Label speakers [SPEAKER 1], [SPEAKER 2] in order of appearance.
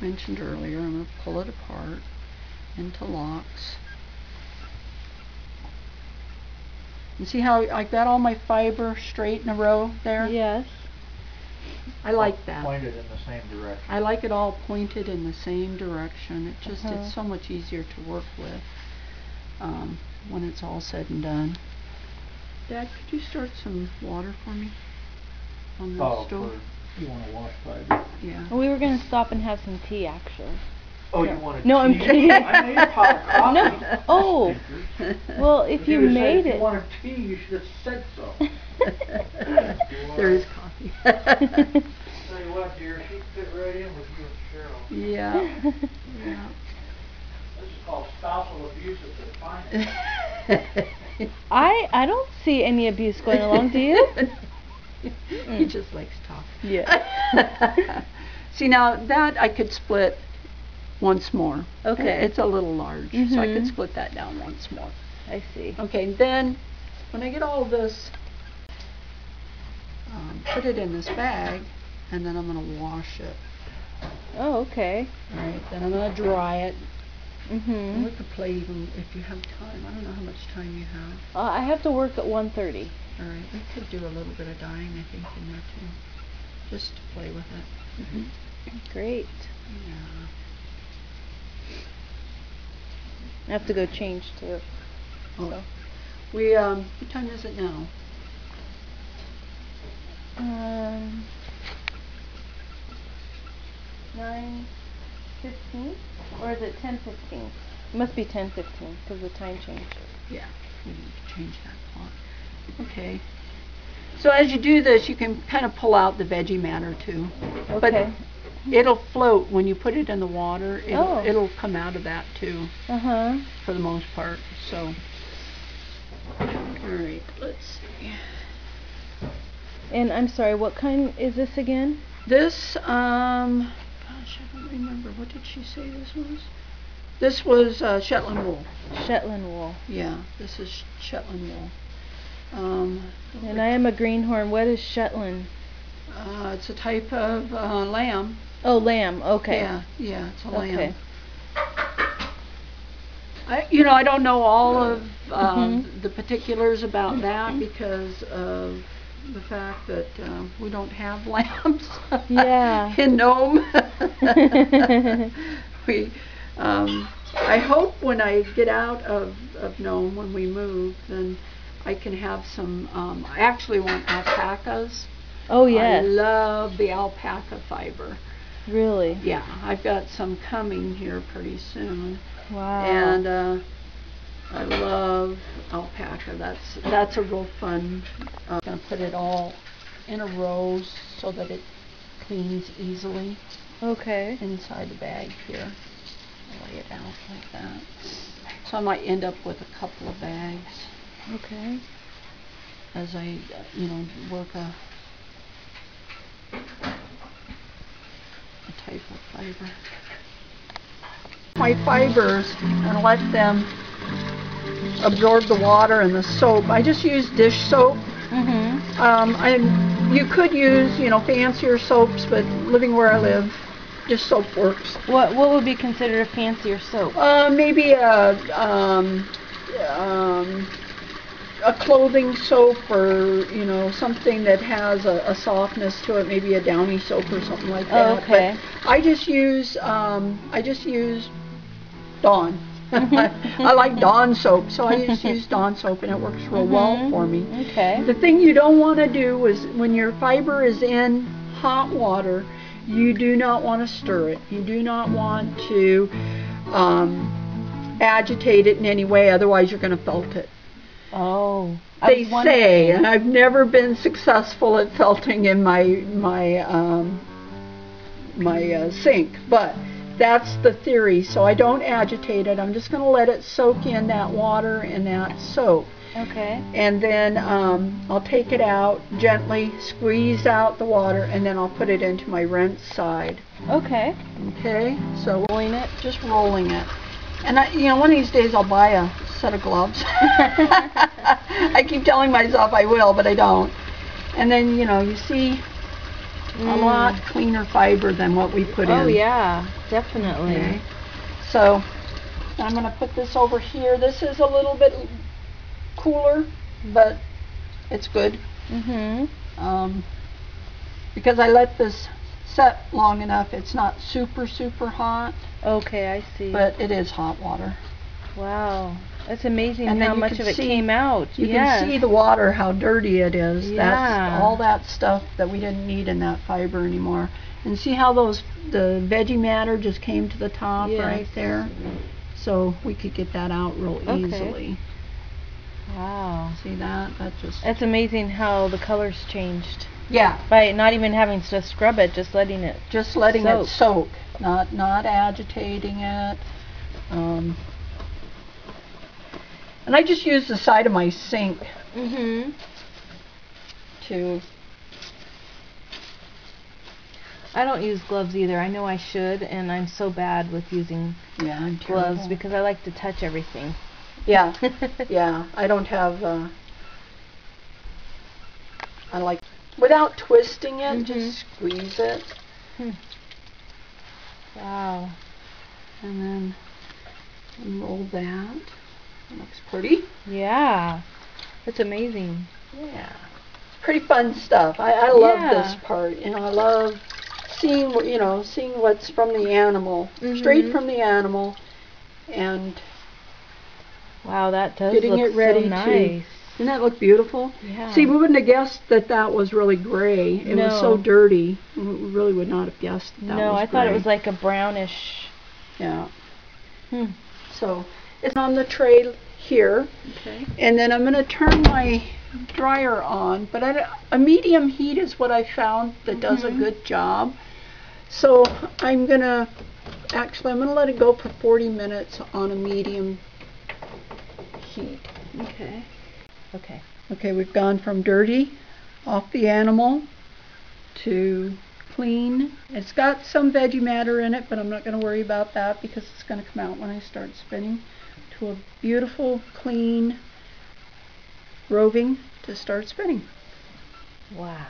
[SPEAKER 1] mentioned earlier. I'm going to pull it apart into locks. You see how I got all my fiber straight in a row there?
[SPEAKER 2] Yes.
[SPEAKER 1] I like that.
[SPEAKER 3] Pointed in the same direction.
[SPEAKER 1] I like it all pointed in the same direction. It just it's so much easier to work with when it's all said and done. Dad, could you start some water for me on the stove?
[SPEAKER 3] You want to wash fiber?
[SPEAKER 1] Yeah.
[SPEAKER 2] Well, we were gonna stop and have some tea, actually.
[SPEAKER 3] Oh, you want
[SPEAKER 2] No, I'm kidding.
[SPEAKER 3] I made a pot of coffee.
[SPEAKER 2] No. Oh. Well, if you made
[SPEAKER 3] If
[SPEAKER 2] it.
[SPEAKER 3] you wanted tea, you should have said so.
[SPEAKER 1] There is coffee.
[SPEAKER 3] Tell you what, dear, she'd fit right in with you and Cheryl.
[SPEAKER 1] Yeah. Yeah.
[SPEAKER 3] This is called spousal abuse at its finest.
[SPEAKER 2] I don't see any abuse going along, do you?
[SPEAKER 1] He just likes talk.
[SPEAKER 2] Yeah.
[SPEAKER 1] See, now that I could split once more.
[SPEAKER 2] Okay.
[SPEAKER 1] It's a little large, so I could
[SPEAKER 2] Mhm.
[SPEAKER 1] split that down once more.
[SPEAKER 2] I see.
[SPEAKER 1] Okay, then when I get all of this, put it in this bag, and then I'm going to wash it.
[SPEAKER 2] Oh, okay.
[SPEAKER 1] All right, then I'm going to dry it. And
[SPEAKER 2] Mhm.
[SPEAKER 1] we could play even if you have time. I don't know how much time you have.
[SPEAKER 2] I have to work at 1:30.
[SPEAKER 1] All right, we could do a little bit of dyeing, I think, in there too, just to play with it.
[SPEAKER 2] Great.
[SPEAKER 1] Yeah.
[SPEAKER 2] I have to go change too.
[SPEAKER 1] Oh.
[SPEAKER 2] So.
[SPEAKER 1] What time is it now?
[SPEAKER 2] 9:15, or is it 10:15? It must be 10:15 because the time changed.
[SPEAKER 1] Yeah, we need to change that clock. Okay. So as you do this, you can kind of pull out the veggie matter too.
[SPEAKER 2] Okay.
[SPEAKER 1] But it'll float when you put it in the water. It'll come out of that too, for the most part. So, all right, let's see.
[SPEAKER 2] And I'm sorry, what kind is this again?
[SPEAKER 1] This, gosh, I don't remember. What did she say this was? This was Shetland wool.
[SPEAKER 2] Shetland wool.
[SPEAKER 1] Yeah, this is Shetland wool.
[SPEAKER 2] And I am a greenhorn. What is Shetland?
[SPEAKER 1] It's a type of lamb.
[SPEAKER 2] Oh, lamb. Okay.
[SPEAKER 1] Yeah, it's a
[SPEAKER 2] Okay.
[SPEAKER 1] lamb. I don't know all of the particulars about that because of the fact that we don't have lambs
[SPEAKER 2] Yeah.
[SPEAKER 1] in Nome. I hope when I get out of Nome, when we move, then I can have some, I actually want alpacas.
[SPEAKER 2] Oh, yes.
[SPEAKER 1] I love the alpaca fiber.
[SPEAKER 2] Really?
[SPEAKER 1] Yeah, I've got some coming here pretty soon.
[SPEAKER 2] Wow.
[SPEAKER 1] And I love alpaca. That's a real fun. I'm going to put it all in a row so that it cleans easily
[SPEAKER 2] Okay.
[SPEAKER 1] inside the bag here. I'll lay it out like that. So I might end up with a couple of bags
[SPEAKER 2] Okay.
[SPEAKER 1] as I, work a type of fiber. My fibers and let them absorb the water and the soap. I just use dish soap. You could use, fancier soaps, but living where I live, dish soap works.
[SPEAKER 2] What would be considered a fancier soap?
[SPEAKER 1] Maybe a clothing soap, or something that has a softness to it, maybe a Downy soap or something like that.
[SPEAKER 2] Oh, okay.
[SPEAKER 1] But I just use Dawn. I like Dawn soap, so I just use Dawn soap, and it works real well for me.
[SPEAKER 2] Okay.
[SPEAKER 1] The thing you don't want to do is when your fiber is in hot water, you do not want to stir it. You do not want to agitate it in any way, otherwise you're going to felt it.
[SPEAKER 2] Oh.
[SPEAKER 1] They say, and I've never been successful at felting in my sink, but that's the theory. So I don't agitate it. I'm just going to let it soak in that water and that soap.
[SPEAKER 2] Okay.
[SPEAKER 1] And then I'll take it out gently, squeeze out the water, and then I'll put it into my rinse side.
[SPEAKER 2] Okay.
[SPEAKER 1] Okay, so
[SPEAKER 2] Rolling it.
[SPEAKER 1] just rolling it. And one of these days I'll buy a set of gloves. I keep telling myself I will, but I don't. And then you see a lot cleaner fiber than what we put in.
[SPEAKER 2] Oh yeah, definitely.
[SPEAKER 1] Okay. So I'm going to put this over here. This is a little bit cooler, but it's good. Because I let this set long enough, it's not super hot.
[SPEAKER 2] Okay, I see.
[SPEAKER 1] But it is hot water.
[SPEAKER 2] Wow, that's amazing
[SPEAKER 1] And then
[SPEAKER 2] how
[SPEAKER 1] you
[SPEAKER 2] much
[SPEAKER 1] can
[SPEAKER 2] of it
[SPEAKER 1] see-
[SPEAKER 2] came out.
[SPEAKER 1] You
[SPEAKER 2] Yes.
[SPEAKER 1] can see the water, how dirty it is.
[SPEAKER 2] Yeah.
[SPEAKER 1] That's all that stuff that we didn't need in that fiber anymore. And see how the veggie matter just came to the top
[SPEAKER 2] Yes.
[SPEAKER 1] right there? So we could get that out real
[SPEAKER 2] Okay.
[SPEAKER 1] easily.
[SPEAKER 2] Wow.
[SPEAKER 1] See that? That just...
[SPEAKER 2] It's amazing how the colors changed
[SPEAKER 1] Yeah.
[SPEAKER 2] by not even having to scrub it, just letting it.
[SPEAKER 1] Just letting
[SPEAKER 2] soak.
[SPEAKER 1] it soak, not agitating it. And I just use the side of my sink to...
[SPEAKER 2] I don't use gloves either. I know I should, and I'm so bad with using
[SPEAKER 1] Yeah, I'm
[SPEAKER 2] gloves
[SPEAKER 1] terrible.
[SPEAKER 2] because I like to touch everything.
[SPEAKER 1] Yeah, yeah. I don't have... I like... Without twisting it, just squeeze it.
[SPEAKER 2] Wow.
[SPEAKER 1] And then unroll that. That looks pretty.
[SPEAKER 2] Yeah. It's amazing.
[SPEAKER 1] Yeah. It's pretty fun stuff. I love
[SPEAKER 2] Yeah.
[SPEAKER 1] this part. You know, I love seeing seeing what's from the animal, straight from the animal, and
[SPEAKER 2] Wow, that does
[SPEAKER 1] getting
[SPEAKER 2] look
[SPEAKER 1] it ready
[SPEAKER 2] so nice.
[SPEAKER 1] Doesn't that look beautiful?
[SPEAKER 2] Yeah.
[SPEAKER 1] See, we wouldn't have guessed that was really gray. It was so
[SPEAKER 2] No.
[SPEAKER 1] dirty. We really would not have guessed that
[SPEAKER 2] No,
[SPEAKER 1] was
[SPEAKER 2] I thought it
[SPEAKER 1] gray.
[SPEAKER 2] was like a brownish.
[SPEAKER 1] Yeah.
[SPEAKER 2] Hmm.
[SPEAKER 1] So it's on the tray here.
[SPEAKER 2] Okay.
[SPEAKER 1] And then I'm going to turn my dryer on, but a medium heat is what I found that does a good job. So I'm going to let it go for 40 minutes on a medium heat.
[SPEAKER 2] Okay. Okay.
[SPEAKER 1] Okay, we've gone from dirty off the animal to clean. It's got some veggie matter in it, but I'm not going to worry about that because it's going to come out when I start spinning, to a beautiful, clean roving to start spinning.
[SPEAKER 2] Wow.